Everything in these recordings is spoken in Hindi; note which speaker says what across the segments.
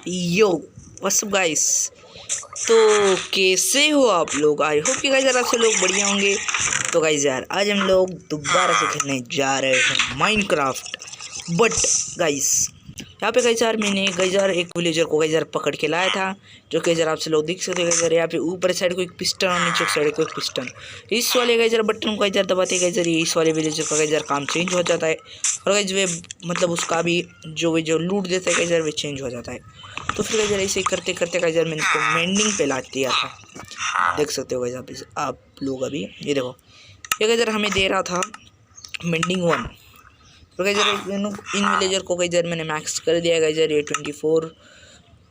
Speaker 1: Yo what's up guys. तो कैसे हो आप लोग? आई होप कि गाइस यार आप सब लोग बढ़िया होंगे। तो गाइस यार आज हम लोग दोबारा से खेलने जा रहे हैं माइनक्राफ्ट। बट गाइस यहाँ पे गाइस यार मैंने गाइस यार एक विलेजर को गाइस यार पकड़ के लाया था, जो कि यार आप सब लोग देख सकते हो। गाइस यार यहाँ पे ऊपर साइड को एक पिस्टन और नीचे साइड को एक पिस्टन। इस वाले गाइस यार बटन को गाइस यार दबाते गाइस यार इस वाले विलेजर का गाइस यार काम चेंज हो जाता है, और गाइस वे मतलब उसका भी जो लूट देता है गाइस यार वे चेंज हो जाता है। तो फिर गाइस यार ऐसे ही करते करते गाइस यार मैंने इसको मेंडिंग पे ला दिया था। देख सकते हो गाइस आप लोग अभी ये देखो, ये गाइस यार हमें दे रहा था मेंडिंग 1। तो गाइस यार इन विलेजर को गाइस यार मैंने मैक्स कर दिया गाइस यार ये 24।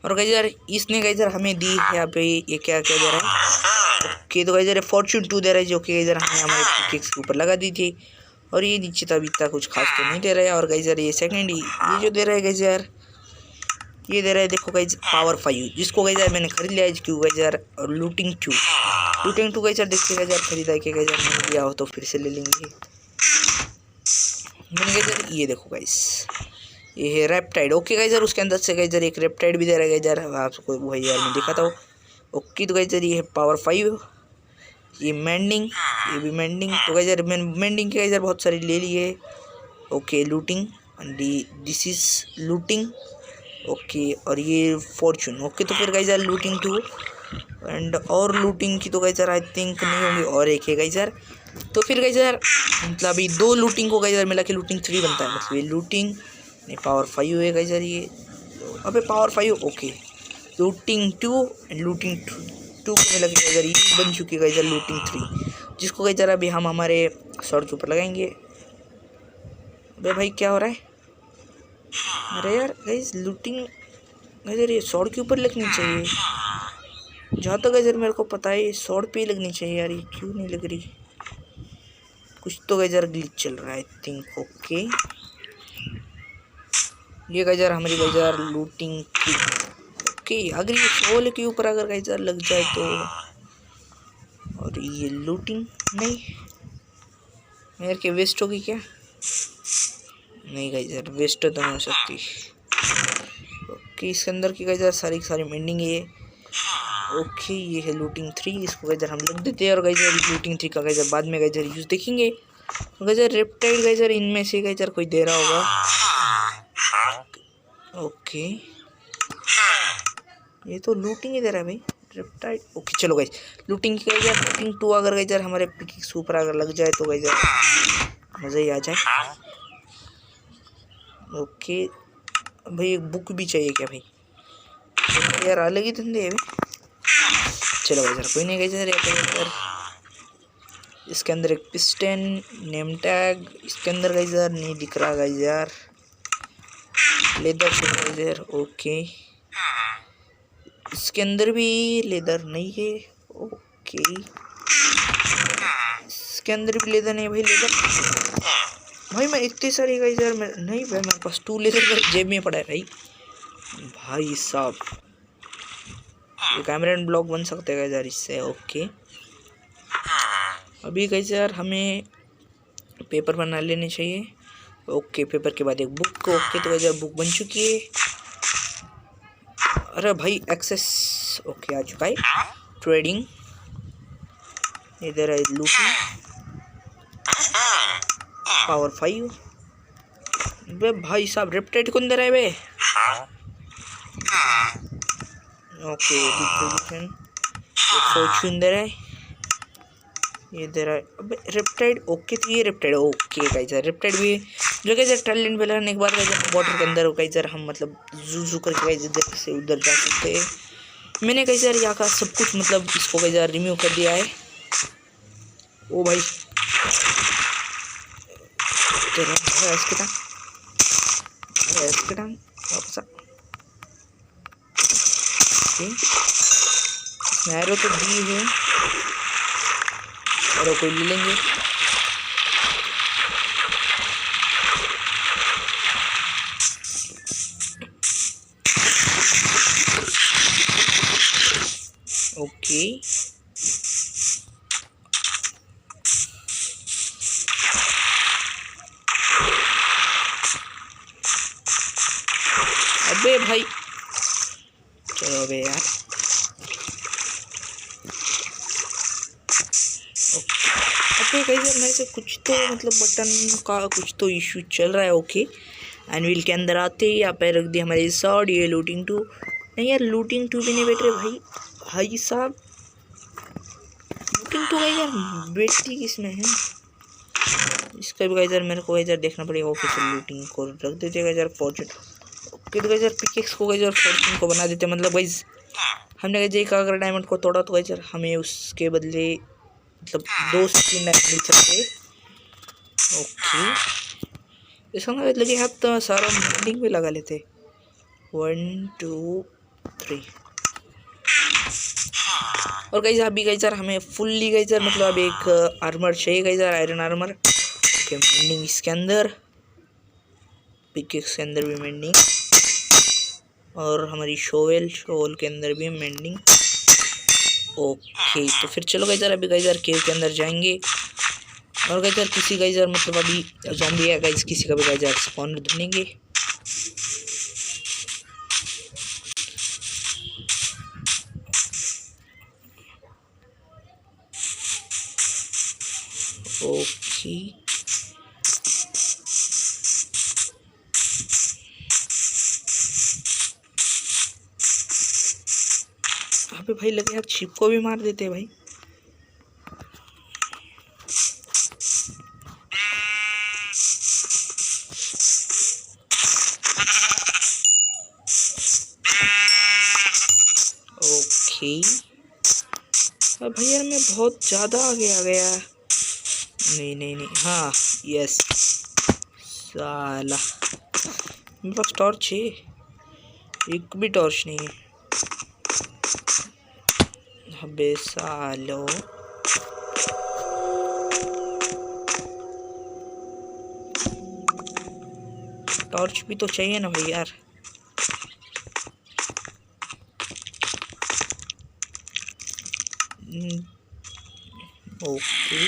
Speaker 1: और गाइस यार इसने गाइस यार हमें दी है यहाँ पे ये क्या क्या दे रहा है। ओके तो गाइस यार फॉर्च्यून 2 दे रहा है, जो कि गाइस यार हमने हमारे पिकेक्स के ऊपर लगा दी थी। और ये नीचे तब इतना कुछ खास तो नहीं दे रहा है। और गाइस यार ये सेकंड ये जो दे रहा है गाइस यार ये दे रहा है, देखो गाइस पावर 5, जिसको गाइस यार मैंने खरीद लिया है। क्यों गाइस यार और लूटिंग 2 गाइस यार देखिए गाइस यार खरीदा कि गाइस यार नहीं लिया हो तो फिर से ले लेंगे। मैंने गाइस यार ये देखो गाइस ये है रेप्टाइड। ओके गाइस यार उसके अंदर से गाइस यार एक रेप्टाइड भी दे रहा है गाइस यार, आपको वही यार मैं दिखाता हूँ। ओके तो गाइस यार ये है पावर 5, ये मेंडिंग, ये भी मेंडिंग। तो गाइस यार मैंने मेंडिंग के गाइस यार बहुत सारी ले ली है। Okay looting, this is looting. Okay और ये फॉर्चून। ओके तो फिर गाइस यार लूटिंग 2 एंड और लूटिंग की तो गाइस यार आई थिंक नहीं होंगी, और एक है गाइस यार। तो फिर गाइस यार मतलब अभी 2 लूटिंग को गाइस यार मिला के लूटिंग 3 बनता है। मतलब ये लूटिंग नहीं पावर 5 है गाइस यार ये। अबे power 5 okay looting 2 and looting 2 को मिला के गाइस यार ये बन चुकी है गाइस यार लूटिंग 3, जिसको गाइस यार अभी हम हमारे शॉर्ट के ऊपर लगाएंगे। अबे भाई क्या हो रहा है? अरे यार गाइस लूटिंग गाइस यार ये शॉर्ट के ऊपर लगनी चाहिए, जहाँ तक गाइस यार मेरे को पता है ये शॉर्ट पे ही लगनी चाहिए यार। ये क्यों नहीं लग रही? कुछ तो गाइस यार ग्लिच चल रहा है आई थिंक। ओके ये गाइस यार हमारी गाइस यार लूटिंग की। ओके अगर ये सोल के ऊपर अगर गाइस यार लग जाए तो, और ये लूटिंग नहीं यार के वेस्ट होगी क्या? नहीं गाइस यार वेस्ट तो नहीं हो सकती। ओके इसके अंदर की गाइस यार सारी सारी मेंडिंग है। ओके ये है लूटिंग 3, इसको गाइस यार हम लग देते हैं। और गाइस यार लूटिंग 3 का गाइस यार बाद में गाइस यार यूज देखेंगे। तो गाइस यार रेप्टाइड गाइस यार इनमें से गाइस यार कोई दे रहा होगा। ओके ये तो लूटिंग ही दे रहा है भाई रेप्टाइड। ओके चलो गाइस लूटिंग की गाइस यार लूटिंग 2 अगर गाइस यार हमारे पिकेक्स ऊपर अगर लग जाए तो गाइस यार मज़ा ही आ जाए। ओके भाई एक बुक भी चाहिए क्या भाई? यार अलग ही धंधे है भाई। चलो गाइस यार कोई नहीं गाइस यार इसके अंदर एक पिस्टन नेम टैग, इसके अंदर गाइस यार नहीं दिख रहा गाइस यार। लेदर गाइस यार ओके इसके अंदर भी लेदर नहीं है। ओके इसके अंदर भी लेदर नहीं भाई। लेदर भाई मैं इतनी सारी गाइस यार नहीं भाई मेरे पास 2 लेदर जेब में पड़ा है भाई साहब। ये कैमरा एंड ब्लॉक बन सकते हैं यार इससे। ओके अभी कैसे यार हमें पेपर बना लेने चाहिए। ओके पेपर के बाद एक बुक। ओके तो यार बुक बन चुकी है। अरे भाई एक्सेस ओके आ चुका है। ट्रेडिंग इधर है लूटिंग पावर 5। बे भाई साहब रेप्टाइड कौन दे रहा है बे? ओके रिपोजिशन फॉर्च्यून दे रहा है, ये दे रहा है। अबे रेप्टाइड ओके तो ये रेप्टाइड ओके गाइस यार रेप्टाइड भी जो गाइस यार टैलेंट पे लगाने के बाद गाइस वाटर के अंदर गाइस यार हम मतलब जू करके गाइस इधर से उधर जा सकते हैं। मैंने गाइस यार यहाँ का सब कुछ मतलब इसको गाइस यार रिमूव कर दिया है। ओ भाई तेरा इसके टांग वापस आ। एरो तो दी है, एरो कोई ले लेंगे। ओके अबे भाई चलो अबे यार, ओके गाइस यार मेरे से कुछ तो मतलब बटन का कुछ तो इशू चल रहा है। ओके एनविल के अंदर आते ही यहाँ पे रख दिया हमारे सॉर्ड। ये लूटिंग टू नहीं यार, लूटिंग टू भी नहीं बैठ रहे भाई। भाई साहब लूटिंग टू गाइस यार बैठती किसमें है? इसका भी गाइस यार मेरे को गाइस यार देखना पड़ेगा। ऑफिशियल लूटिंग को रख देते गाइस यार फॉर्चून। ओके तो गाइस यार पिकेक्स को गाइस यार फॉर्चून को बना देते, मतलब गाइस हमने गाइस एक अगर डायमंड को तोड़ा तो गाइस यार हमें उसके बदले मतलब 2 से 3 डायमंड मिल सकते। ओके इसका मतलब लगे हाथ तो सारा बिल्डिंग में लगा लेते। 1 2 3 और गाइस अभी गाइस यार हमें फुल्ली गाइस यार मतलब अब एक आर्मर चाहिए गाइस यार, आयरन आर्मर के मेंडिंग इसके अंदर, पिकेक्स के अंदर भी मेंडिंग और हमारी शोवेल के अंदर भी मेंडिंग। ओके तो फिर चलो गाइस यार अभी गाइस यार केव के अंदर जाएंगे और गाइस यार किसी गाइस यार मतलब अभी ज़ॉम्बी है गाइस, किसी का भी गाइस यार स्पॉनर ढूंढेंगे। ओके अबे भाई लगे यार छिप को भी मार देते हैं भाई। ओके अब भाई यार मैं बहुत ज़्यादा आगे आ गया। नहीं नहीं नहीं, हाँ यस साला मेरे पास टॉर्च है, एक भी टॉर्च नहीं है। अबे सालो टॉर्च भी तो चाहिए ना भाई यार। ओके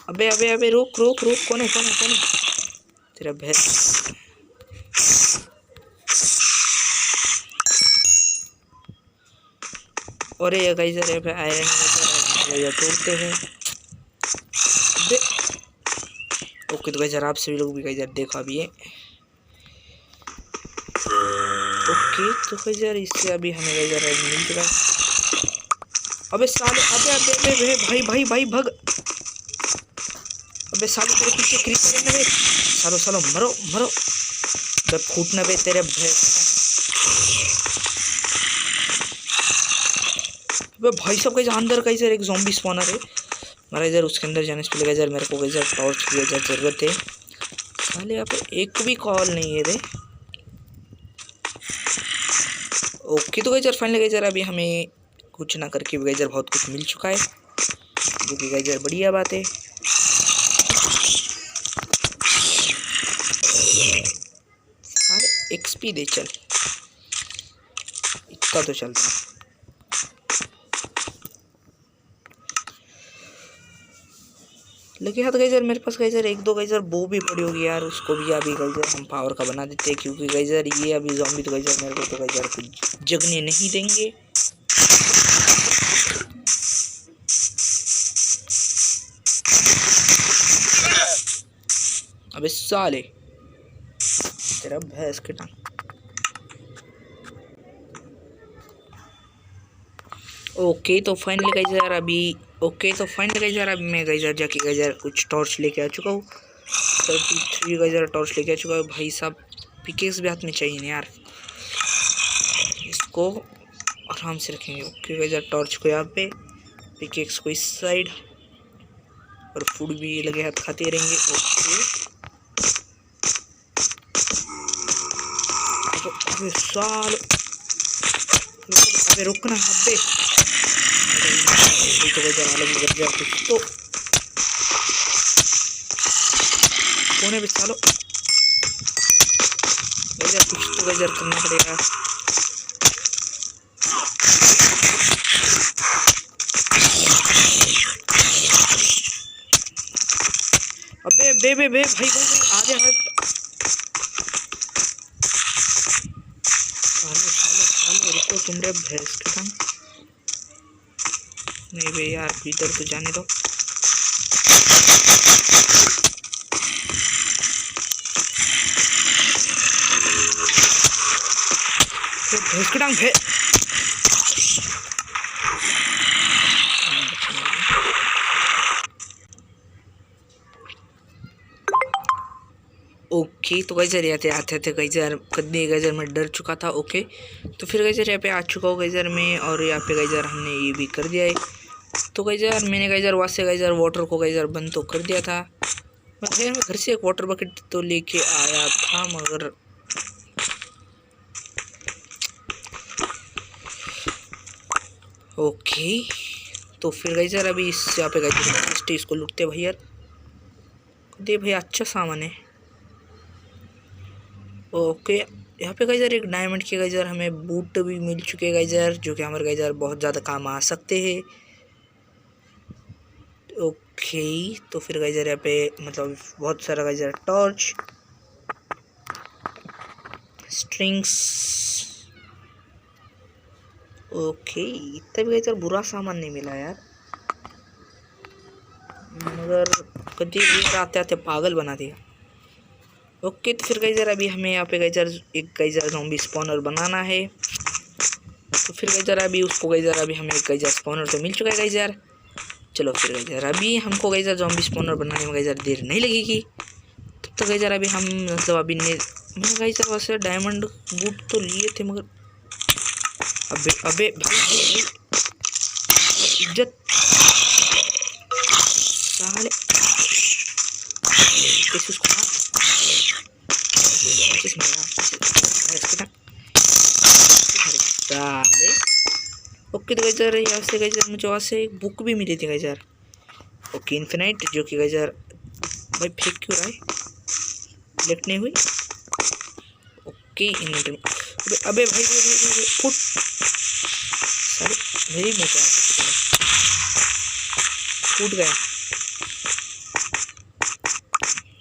Speaker 1: अबे अबे अबे रुक रुक रुक, कौन है कौन है कौन है? तेरा भैंस। और ये गाइस यार पे आयरन तोड़ते हैं। ओके तो गाइस यार आप सभी लोग भी गाइस यार देखो अभी ये। ओके तो गाइस यार इससे अभी हमें गाइस यार मिल चुका है। अबे साले अबे अबे अबे भाई भाई भाई भग। अबे साले तेरे पीछे क्रीपर है ना बे, सालो सालो मरो मरो बे, फूटना बे तेरे अबे भाई सब गाइस अंदर गाइस यार एक ज़ॉम्बी स्पॉनर है हमारा इधर, उसके अंदर जाने से पहले गाइस यार मेरे को गाइस यार टॉर्च की जरूरत है। साले यहाँ पे एक भी कॉल नहीं है रे। ओके तो गाइस यार फाइनली गाइस यार अभी हमें कुछ ना करके भी गाइस यार बहुत कुछ मिल चुका है, जो कि गाइस यार बढ़िया बात है। सारे एक्सपी दे चल, इतना तो चलता है। लेकिन हाँ तो गाइस यार मेरे पास गाइस यार एक दो गाइस यार बो भी पड़ी होगी यार, उसको भी अभी गाइस यार हम पावर का बना देते हैं, क्योंकि गाइस यार ये अभी ज़ॉम्बी तो गाइस यार मेरे को तो गाइस यार कुछ जगने नहीं देंगे। अबे साले तेरा भैंस के टांग। ओके तो फाइनली गाइस यार अभी मैं गाइस यार जाके गाइस यार कुछ टॉर्च लेके आ चुका हूँ। 33 गाइस यार टॉर्च लेके आ चुका हूँ भाई साहब। पिकेक्स भी हाथ में चाहिए ना यार, इसको आराम से रखेंगे। ओके गाइस यार टॉर्च को यहाँ पे, पिकेक्स को इस साइड, और फूड भी लगे हाथ खाते रहेंगे। ओके अबे साल अबे रुकना अबे तो गाइस यार अलग कर दिया कुछ तो कौन है सालो। गाइस यार कुछ तो गाइस यार करना पड़ेगा। अबे बे बे बे भाई भाई आगे हट। घूम रहे भैंस के टांग। नहीं भैया यार इधर तो जाने दो। भैंस के टांग ओके। तो गाइस यार आते थे गाइस यार कदे गाइस यार मैं डर चुका था। ओके तो फिर गाइस यार यहाँ पे आ चुका हूँ गाइस यार मैं, और यहाँ पे गाइस यार हमने ये भी कर दिया है। तो गाइस यार मैंने गाइस यार वहाँ से गाइस यार वाटर को गाइस यार बंद तो कर दिया था। मैं घर से एक वाटर बकेट तो लेके आया था, मगर ओके। तो फिर गाइस यार अभी इस यहाँ पे गाइस इसको लूटते भाई यार। दे भाई अच्छा सामान है। ओके यहाँ पे गाइस यार एक डायमंड के गाइस यार हमें बूट भी मिल चुके हैं गाइस यार, जो कि हमारे गाइस यार बहुत ज़्यादा काम आ सकते हैं। ओके तो फिर गाइस यार यहाँ पे मतलब बहुत सारा गाइस यार टॉर्च, स्ट्रिंग्स। ओके इतना भी गाइस यार बुरा सामान नहीं मिला यार, मगर कभी आते आते पागल बना दिया। ओके तो फिर गाइस यार अभी हमें यहाँ पे गाइस यार एक गाइस यार ज़ॉम्बी स्पॉनर बनाना है। तो फिर गाइस यार अभी उसको गाइस यार अभी हमें गाइस यार स्पॉनर तो मिल चुका है गाइस यार। चलो फिर गाइस यार अभी हमको गाइस यार ज़ॉम्बी स्पॉनर बनाने में गाइस यार देर नहीं लगेगी। तब तक गाइस यार अभी हम मतलब अभी ने मैंने गाइस यार वैसे डायमंड बूट तो लिए थे, मगर अबे अबे भाई इज्जत साले कैसे उसको साले। ओके तो गाइस यार यहाँ से गाइस यार मुझे वहाँ से एक बुक भी मिली थी गाइस यार। ओके इन्फिनाइट, जो कि गाइस यार भाई फेंक क्यों रहा है, लेट नहीं हुई। ओके इन्वेंटरी अबे भाई फुट साले मेरी मुँह पे फूट गया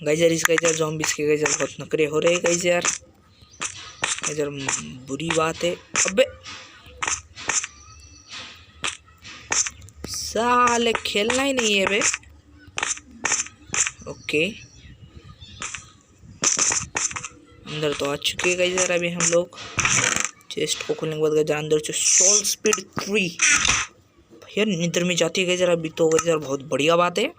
Speaker 1: गाइस यार। इस गाइस यार ज़ॉम्बीज़ के गाइस यार बहुत नखरे हो रहे हैं गाइस यार बुरी बात है। अबे साले खेलना ही नहीं है बे। ओके अंदर तो आ चुके हैं गाइस यार अभी हम लोग। चेस्ट को खोलने के बाद गाइस अंदर से सोल स्पीड 3 यार निद्र में जाती है गाइस यार अभी तो गाइस यार बहुत बढ़िया बात है।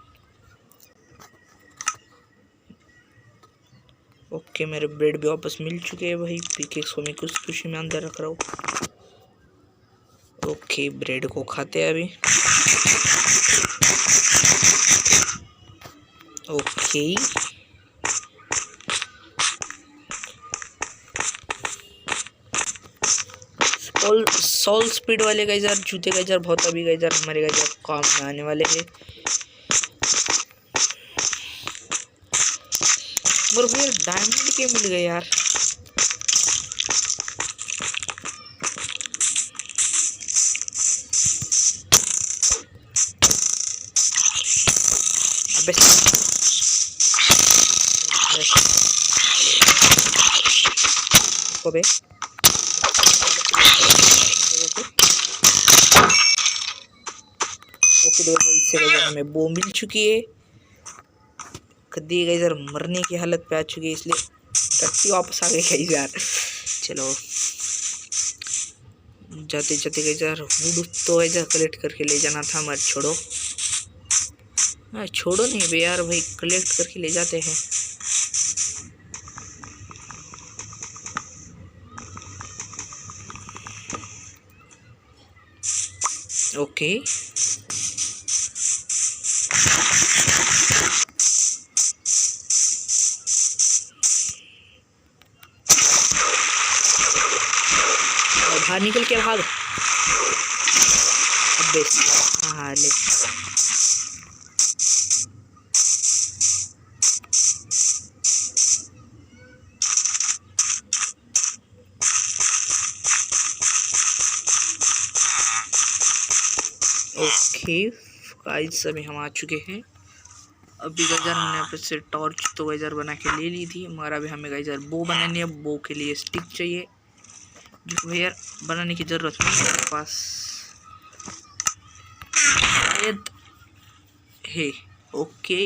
Speaker 1: ओके मेरे ब्रेड भी वापस मिल चुके हैं भाई, पिकेक्स को मैं कुछ खुशी में अंदर रख रहा हूँ। ओके ब्रेड को खाते हैं अभी। ओके सोल स्पीड वाले गाइस यार जूते गाइस यार बहुत अभी गाइस यार हमारे गाइस यार काम में आने वाले हैं। और फिर डायमंड के मिल गए यार। अबे अबे ओके तो इससे हमें बो मिल चुकी है। कदी गई यार मरने की हालत पे आ चुकी है, इसलिए टट्टी वापस आ गई गई यार। चलो जाते जाते गई यार वुड तो ऐसा कलेक्ट करके ले जाना था, मत छोड़ो। हाँ छोड़ो नहीं बे यार भाई, कलेक्ट करके ले जाते हैं। ओके बाहर निकल के भाग। अबे हाँ ले ओके गाइस अभी हम आ चुके हैं। अभी गाइजर हमने यहाँ पे से टॉर्च तो गाइजर बना के ले ली थी, मगर अभी हमें गाइजर बो बनानी है। बो के लिए स्टिक चाहिए, जो यार बनाने की जरूरत नहीं है मेरे पास शायद है। ओके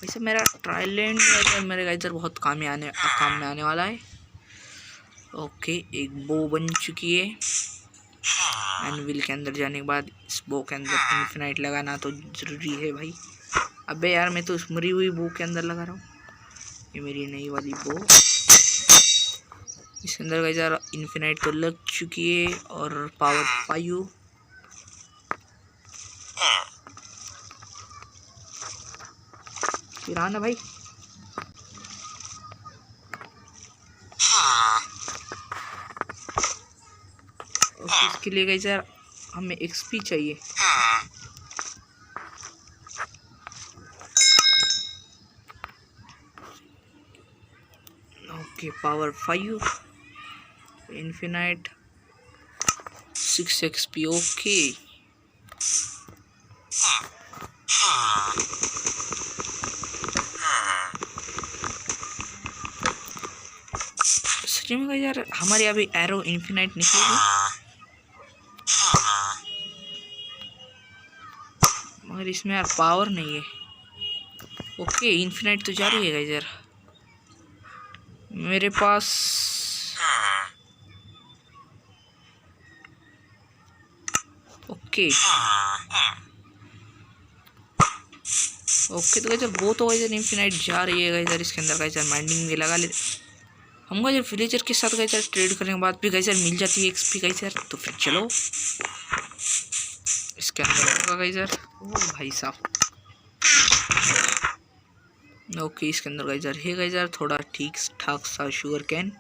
Speaker 1: वैसे मेरा ट्राइलेंट मेरे गाइजर बहुत काम में आने वाला है। ओके एक बो बन चुकी है। एनविल के अंदर जाने के बाद इस बो के अंदर इन्फिनाइट लगाना तो जरूरी है भाई। अबे यार मैं तो उस मरी हुई बो के अंदर लगा रहा हूँ। ये मेरी नई वाली बो, इसके अंदर गाइजर इन्फिनाइट तो लग चुकी है और पावर 5 फिर आना भाई। और इसके लिए गाइजर हमें एक्सपी चाहिए। Okay power 5 infinite 6 XP. Okay सच में यार हमारे अभी एरो इन्फिनाइट निकलेगी मगर इसमें यार पावर नहीं है। ओके इन्फिनाइट तो जा रही है यार मेरे पास। ओके ओके तो गाइजर वो तो गाइजर इन्फिनाइट जा रही है गाइजर। इसके अंदर गाइजर माइंडिंग भी लगा ले हम गाइजर विलेजर के साथ गाइजर ट्रेड करने के बाद भी गाइजर मिल जाती है एक्सपी गाइजर। तो फिर चलो इसके अंदर होगा गाइजर। ओ भाई साहब ओके इसके अंदर गाइजर है गाइजर थोड़ा ठीक ठाक सा शुगर कैन।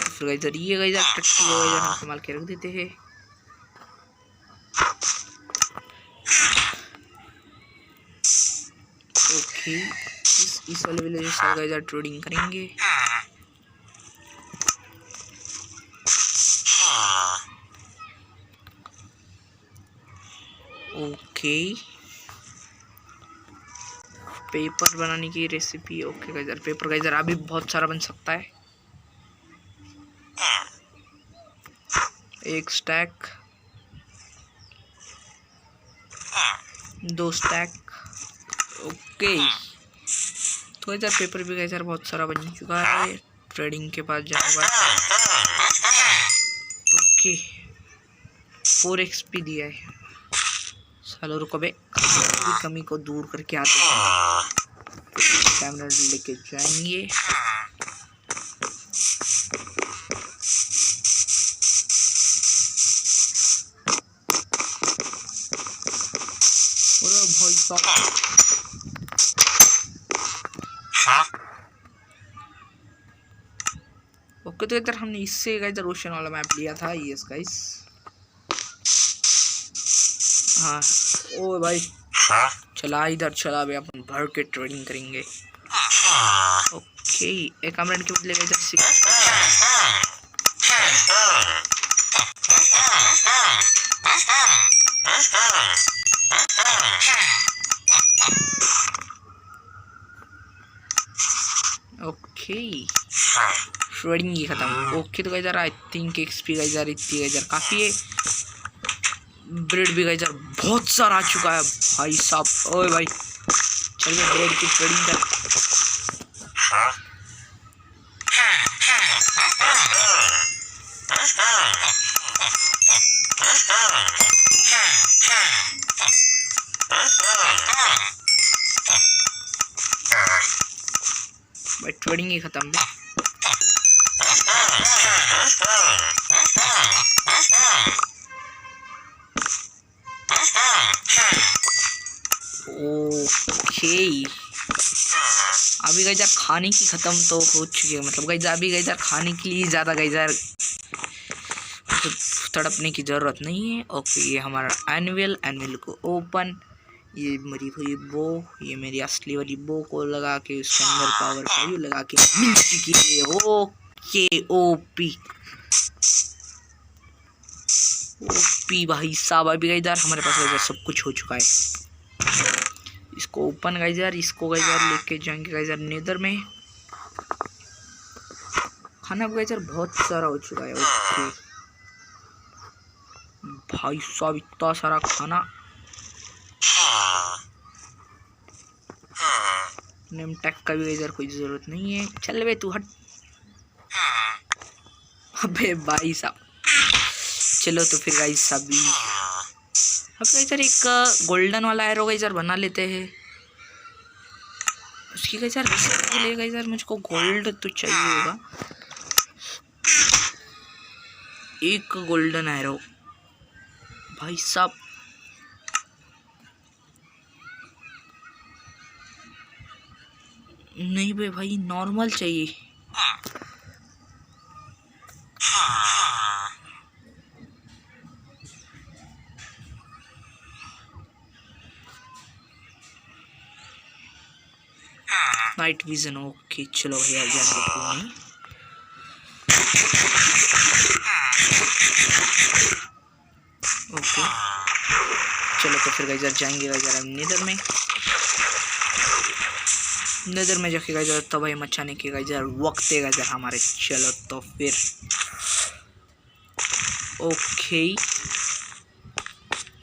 Speaker 1: फिर गाइजर ये गाइजर टट्टी गाइजर हम संभाल के रख देते हैं। ओके इस वाले विलेज से गाइजर ट्रेडिंग करेंगे। ओके पेपर बनाने की recipe. Okay geyser paper geyser अभी बहुत सारा बन सकता है। एक स्टैक 2 स्टैक। ओके तो गाइजर पेपर भी गाइजर बहुत सारा बन चुका है ट्रेडिंग के पास जाने बाद। ओके 4 एक्सपी दिया है। चलो रुको बे कमी को दूर करके आते हैं। कैमरा लेके जाएंगे। अरे भाई साहब ओके तो इधर हमने इससे गाइजर ओशन वाला मैप लिया था। यस गाइस हाँ ओ भाई चला इधर चला भाई अपन भर के ट्रेडिंग करेंगे। ओके एक कमेंट के बदले इधर 6 ओके ट्रेडिंग ही खत्म। ओके तो geyser I think XP geyser इतनी गाइजर काफी है। ब्रेड भी गाइजर बहुत सारा आ चुका है भाई साहब। ओए भाई चलिए ब्रेड की ट्रेडिंग कर। भाई ट्रेडिंग ही खत्म है। ओके अभी गाइजर खाने की खत्म तो हो चुकी है मतलब गाइजर अभी गाइजर खाने के लिए ज़्यादा गाइजर तो तड़पने की ज़रूरत नहीं है। ओके ये हमारा एनविल को ओपन ये मेरी हुई बो ये मेरी असली वाली बो को लगा के उसके अंदर पावर 5 लगा के मिल चुकी है। ओके ओपी ओपी भाई साहब अभी गाइजर हमारे पास गाइजर सब कुछ हो चुका है। इसको ओपन गाइस यार, इसको गाइस यार लेके जाएंगे गाइस यार नेदर में। खाना गाइस यार बहुत सारा हो चुका है। ओके भाई साहब इतना सारा खाना। नेम टैग का भी इधर कोई जरूरत नहीं है। चल बे तू हट। अबे भाई साहब चलो तो फिर गाइस अभी अब गाइस यार एक गोल्डन वाला एरो गाइस यार बना लेते हैं। उसकी गाइस यार रेसिपी के लिए गाइस यार मुझको गोल्ड तो चाहिए होगा। एक गोल्डन एरो भाई साहब। नहीं बे भाई नॉर्मल चाहिए। नाइट विजन ओके चलो भैया जाने नहीं। ओके चलो तो फिर गाइस यार जाएंगे गाइस यार नेदर में। नेदर में जाके गाइस यार तबाही मचाने के गाइस यार वक्त है गाइस यार हमारे। चलो तो फिर ओके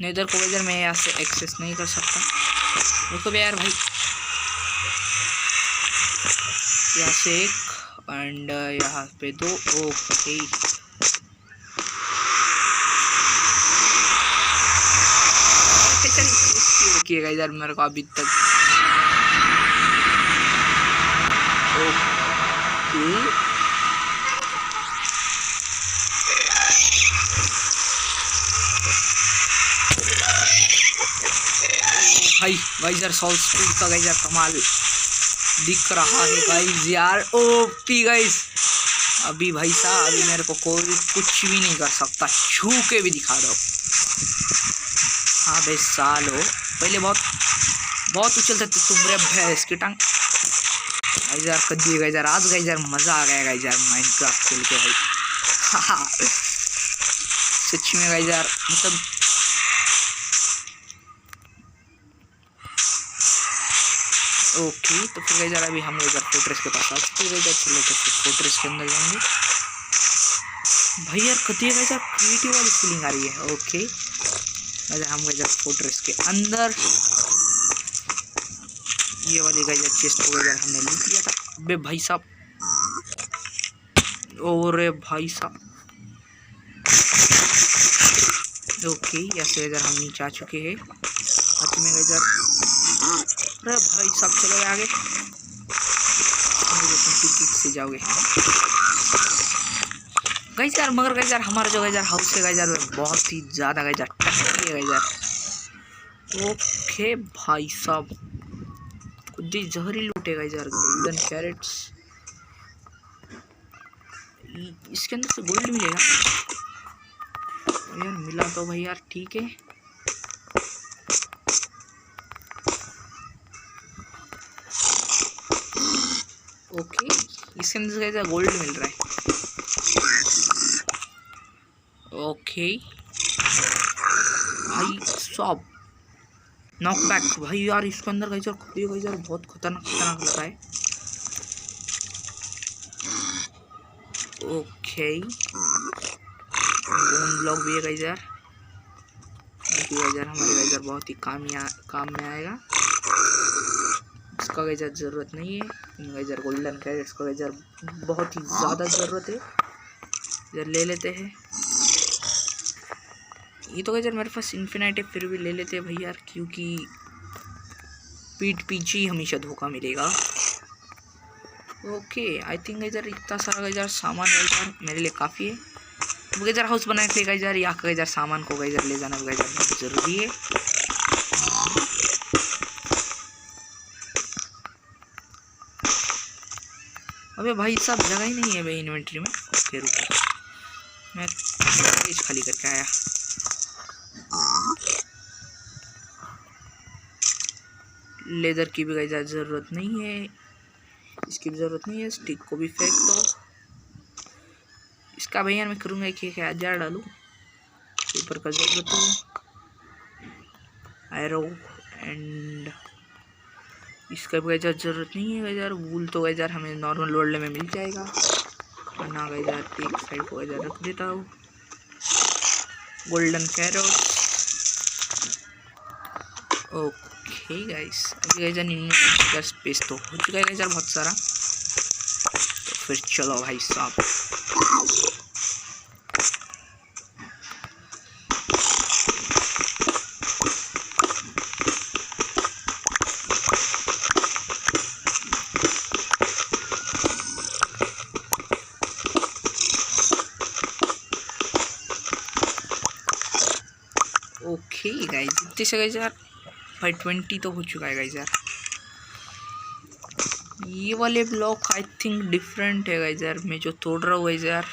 Speaker 1: नेदर को गाइस यार मैं यहाँ से एक्सेस नहीं कर सकता। रुको भी यार भाई यहाँ से एक एंड यहाँ पे दो। ओके किएगा इधर मेरे को अभी तक। ओके भाई गाइस यार सॉल्व स्पीड का गाइस यार कमाल दिख रहा है गाइस यार। ओपी गाइस अभी भाई साहब अभी मेरे को कोई कुछ भी नहीं कर सकता। छू के भी दिखा दो। हाँ भाई साल हो पहले बहुत उछलते थे तुम रे भैंस की टांग। गाइस यार कदी गाइस यार आज गाइस यार मजा आ गया गाइस यार माइनक्राफ्ट खेल के भाई। सच में गाइस यार मतलब ओके तो फिर गाइस यार अभी हम इधर फोर्ट्रेस के पास आ चुके हैं। चलो तो फिर फोर्ट्रेस के अंदर जाएंगे। भाई यार कती है गाइस यार क्रिएटिव वाली फीलिंग आ रही है। ओके गाइस हम गाइस यार फोर्ट्रेस के अंदर ये वाली गाइस यार चेस्ट को गाइस यार हमने लूट लिया था। बे भाई साहब ओरे भाई साहब ओके ऐसे गाइस हम नीचे आ चुके हैं। हाथ में गाइस यार अरे भाई साहब चलो आगे किक से जाओगे गाइस यार। मगर गाइस यार हमारा जो गाइस यार हाउस है गाइस यार बहुत ही ज़्यादा गाइस यार टक्की है गाइस यार। ओके भाई साहब कुछ जहरी लूटे गाइस यार। गोल्डन कैरेट्स इसके अंदर से गोल्ड मिलेगा यार। मिला तो भाई यार ठीक है। ओके इसके अंदर गाइस यार गोल्ड मिल रहा है। ओके भाई साहब नॉकबैक भाई यार इसके अंदर गाइस यार बहुत खतरनाक लगा है। ओके बोन ब्लॉक भी है गाइस यार। गाइस यार हमारे गाइस यार बहुत ही काम में आएगा। इसका गाइस यार ज़रूरत नहीं है। गाइस यार गोल्डन कैरेट्स का गाइस यार बहुत ही ज़्यादा ज़रूरत है। यार ले लेते हैं। ये तो गाइस यार मेरे पास इन्फिनाइट है फिर भी ले लेते हैं भाई यार क्योंकि पीठ पीछे हमेशा धोखा मिलेगा। ओके आई थिंक गाइस यार इतना सारा गाइस यार सामान गाइस यार मेरे लिए काफ़ी है। गाइस यार हाउस बनाने के लिए गाइस यार यहाँ का गाइस यार सामान को गाइस यार ले जाना गाइस यार बहुत ज़रूरी है। अबे भाई साहब जगह ही नहीं है भाई इन्वेंट्री में। ओके रुको मैं पेज खाली करके आया। लेदर की भी गाइस यार ज़रूरत नहीं है। इसकी भी ज़रूरत नहीं है। स्टिक को भी फेंक दो। इसका भैया मैं करूँगा कि क्या जार डालूँ। पेपर का ज़रूरत है। एरो एंड इसका भी गाइस जरूरत नहीं है गाइस। वूल तो गाइस हमें नॉर्मल वर्ल्ड में मिल जाएगा। खाना गाइस एक साइड को गाइस रख देता हूँ। Golden carrot. ओके गाइस, अभी गाइस स्पेस तो हो चुका है गाइस बहुत सारा। तो फिर चलो भाई साहब, ओके गाइस इतने से गाइस भाई 20 तो हो चुका है गाइस यार। ये वाले ब्लॉक आई थिंक डिफरेंट है गाइस यार, मैं जो तोड़ रहा हूँ गाइस यार।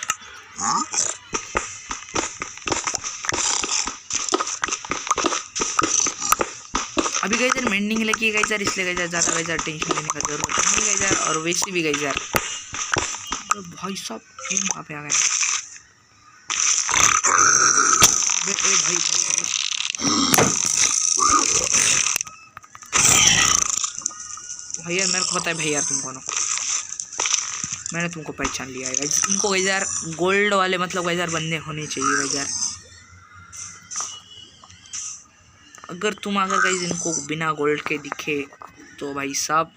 Speaker 1: अभी गाइस यार मेंडिंग लगी है गाइस यार, इसलिए गाइस यार ज़्यादा गाइस यार टेंशन लेने का जरूरत नहीं गाइस यार। और वैसे भी गाइस यार तो भाई साहब ये वहाँ पे आ गए भाई यार मेरे को पता है भाई यार तुम कौन हो, मैंने तुमको पहचान लिया है गाइस। इनको गाइस यार गोल्ड वाले मतलब गाइस यार बंदे होने चाहिए गाइस यार। अगर गाइस इनको बिना गोल्ड के दिखे तो भाई साहब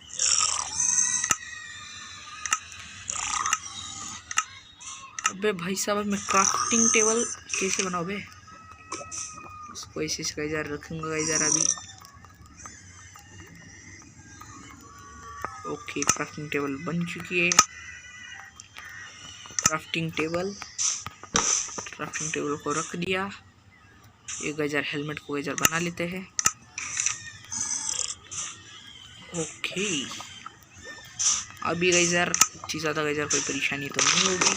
Speaker 1: अबे भाई साहब मैं क्राफ्टिंग टेबल कैसे बनाओ बे, इसको ऐसे गाइस यार रखूंगा गाइस यार अभी। ओके क्राफ्टिंग टेबल बन चुकी है। क्राफ्टिंग टेबल को रख दिया। एक गाइस यार हेलमेट को गाइस यार बना लेते हैं। ओके अभी गाइस यार इतनी ज़्यादा गाइस यार कोई परेशानी तो नहीं होगी।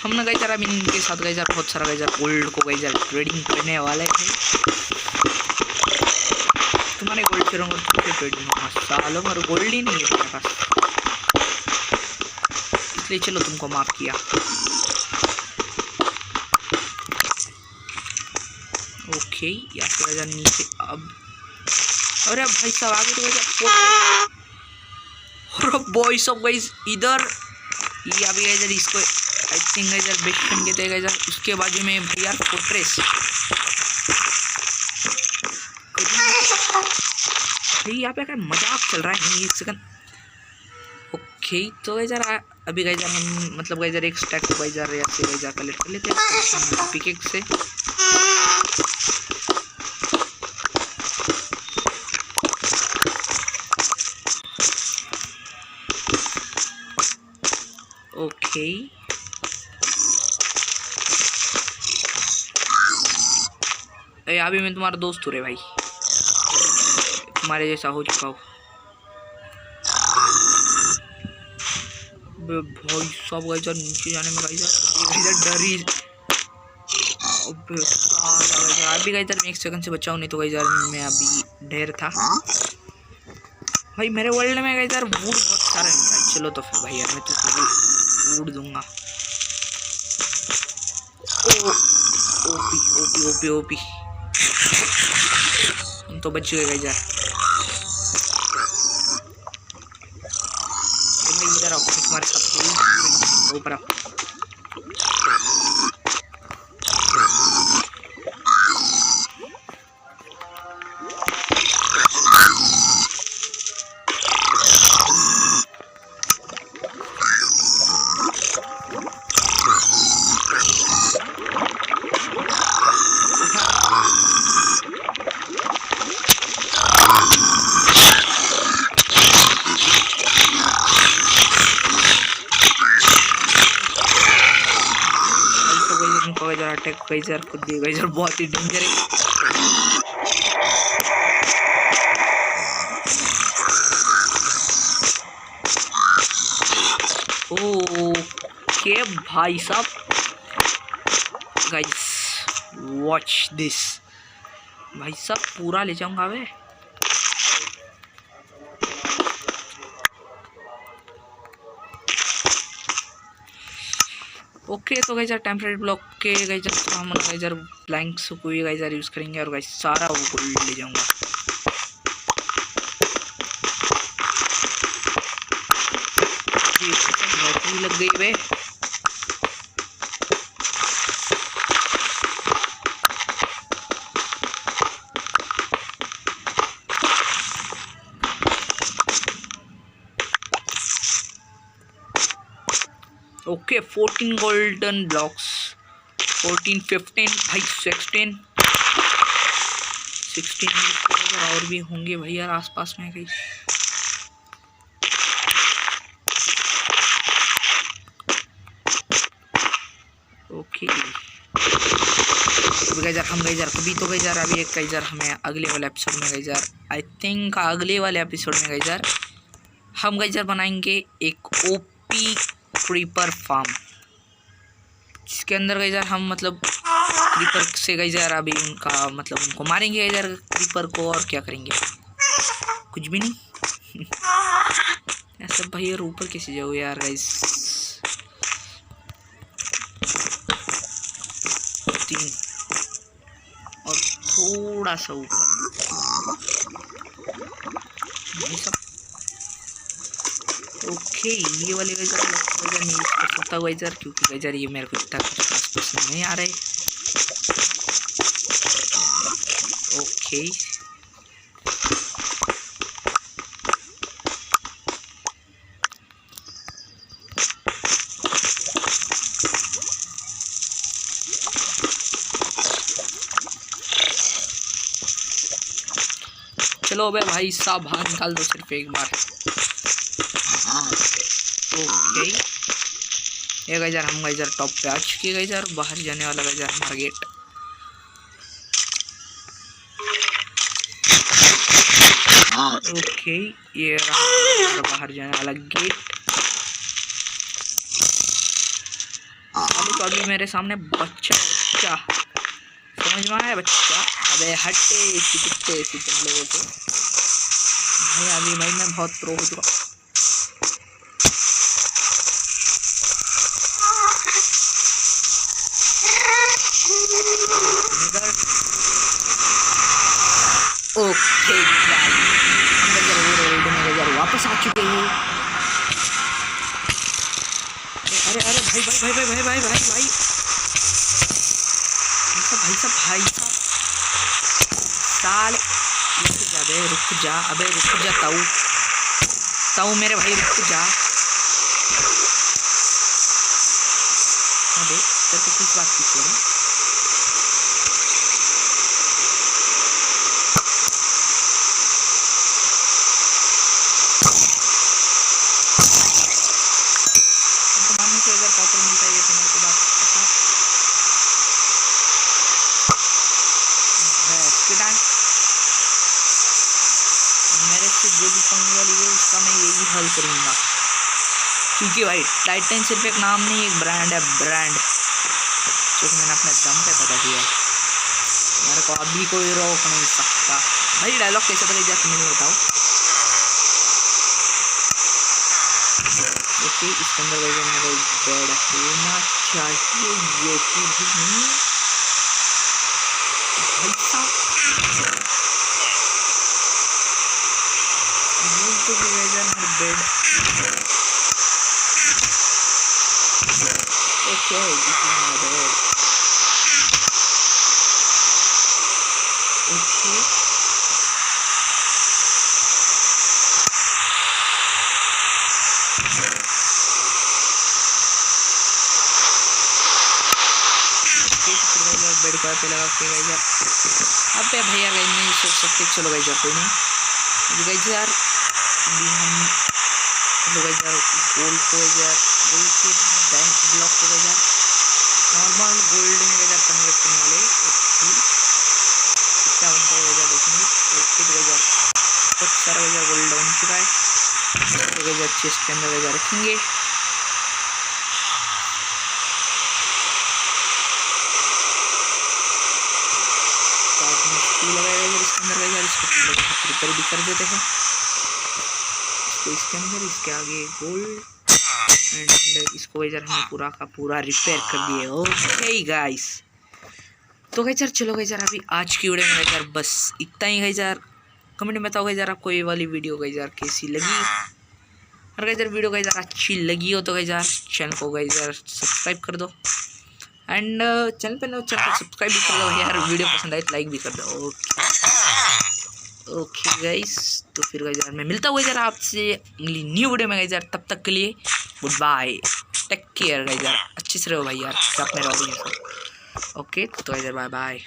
Speaker 1: हम ना गाइस यार अभी इनके साथ गाइस यार बहुत सारा गाइस यार गोल्ड को गाइस यार ट्रेडिंग करने वाले थे। तुम्हारे गोल्ड से ट्रेडिंग सालों और गोल्ड ही नहीं है तुम्हारे पास, इसलिए चलो तुमको माफ किया। ओके या फिर नीचे अब, अरे भाई साहब आगे तो और बॉयज ऑफ गाइस इधर ये अभी गाइस इसको आई थिंक गाइस यार बेस्ट फ्रेंड कहते हैं गाइस यार। उसके बाजू में भाई यार फोर्ट्रेस, भाई यहाँ पे क्या मजाक चल रहा है नहीं, एक सेकंड। ओके तो गाइस यार अभी गाइस यार हम मतलब गाइस यार एक स्टैक को गाइस यार ऐसे गाइस यार कलेक्ट कर लेते हैं पिकेक्स से। ओके अभी मैं तुम्हारा दोस्त हूँ रे भाई, तुम्हारे जैसा हो चुका हूँ। भाई सब गाइस यार नीचे जाने में गाइस यार डर ही अभी गाइस यार मैं 1 सेकंड से बचाऊँ, नहीं तो गाइस यार मैं अभी ढेर था भाई। मेरे वर्ल्ड में गाइस यार वुड बहुत सारा है। चलो तो फिर भाई यार मैं तुझको वुड दूंगा। ओपी ओपी ओपी ओपी हम तो बच गए गाइस यार। भाई इधर आओ, तुम्हारे साथ ऊपर आओ। अटैक गाइस यार खुद दिए गाइस यार बहुत ही डेंजर है। ओके भाई साहब गाइस वॉच दिस, भाई साहब पूरा ले जाऊंगा वे। ओके तो गाइस यार टेम्परेरी ब्लॉक के गाइस तो हम गाइस यार ब्लैंक्स को ही गाइस यार यूज़ करेंगे और गाइस सारा वो गोल्ड ले जाऊंगा। बैटरी लग गई बे। ओके 14 गोल्डन ब्लॉक्स, 14 15 भाई 16 और भी होंगे भाई यार आसपास में कहीं। ओके गैजर हम गैजर कभी तो गैजर अभी एक गैजर हमें अगले वाले एपिसोड में गैजर आई थिंक अगले वाले एपिसोड में गैजर हम गैजर बनाएंगे एक ओपी क्रीपर फार्म, जिसके अंदर गैजर हम मतलब क्रीपर से गैजर अभी उनका मतलब उनको मारेंगे गैजर क्रीपर को और क्या करेंगे कुछ भी नहीं। ऐसा भाई यार ऊपर कैसे जाओ यार गाइस। 3 और थोड़ा सा ऊपर ओके ये वाले गैजर नहीं यूज कर सकता गैजर क्योंकि गैजर ये मेरे को इतना कुछ पसंद नहीं आ रहा है। ओके चलो बे भाई साहब बाहर निकाल दो सिर्फ एक बार। ओके ये गैजर हम गैजर टॉप पे आ चुके गैजर, बाहर जाने वाला गैजर हमारा गेट। ओके ये रहा बाहर जाने वाला गेट। तो अभी मेरे सामने बच्चा समझ में आया बच्चा। अबे हटे कुत्ते तुम लोगों को भाई। अभी भाई मैं बहुत प्रो हो चुका। ओके वापस आ चुके हैं। अरे अरे भाई भाई भाई भाई भाई भाई भाई भाई भाई साले रुक जा अबे रुक जा ताऊ मेरे भाई रुक जा। अबे तेरे को किस बात की है? मेरे से जो भी पंगे वाली है उसका मैं यही हल करूँगा क्योंकि भाई टाइटन सिर्फ एक नाम नहीं एक ब्रांड है, ब्रांड जो कि मैंने अपने दम पे पता किया है। मेरे को अभी कोई रोक नहीं सकता भाई। डायलॉग कैसे पता जाके मैंने बताओ। ओके इसके अंदर भाई मेरा बेड होना चाहिए जो कि भी नहीं भाई साहब। तो बेड ओके ओके बेड का पे लगा के गई अब पे भैया गई नहीं सोच सकते। चलो गई कोई नहीं गई यार अभी हम लोग यार गोल्ड को यार गोल्ड के बैंक ब्लॉक को यार नॉर्मल गोल्ड में यार कन्वर्ट करने वाले कितना बनता है यार देखेंगे। ओके तो यार बहुत सारा यार गोल्ड बन चुका है तो यार चेस्ट के अंदर यार रखेंगे। प्रिपेयर भी कर देते हैं इसको इसके अंदर। इसके आगे गोल्ड एंड इसको गाइस यार हमने पूरा का पूरा रिपेयर कर दिए। ओके गाइस, तो गाइस यार चलो गाइस यार अभी आज की वीडियो में गाइस यार बस इतना ही गाइस यार। कमेंट में बताओ गाइस यार आपको ये वाली वीडियो गाइस यार कैसी लगी। और गाइस यार वीडियो गाइस यार अच्छी लगी हो तो गाइस यार चैनल को गाइस यार सब्सक्राइब कर दो। एंड चैनल पे चैनल को सब्सक्राइब भी कर दो यार। वीडियो पसंद आए तो लाइक भी कर दो। ओके गाइस, तो फिर गाइस यार मैं मिलता हूँ यार आपसे अगली न्यू वीडियो में गाइस यार। तब तक के लिए goodbye, take care guys यार। अच्छे से रहो भाई यार, आप में रहो। ओके तो गाइस यार बाय बाय।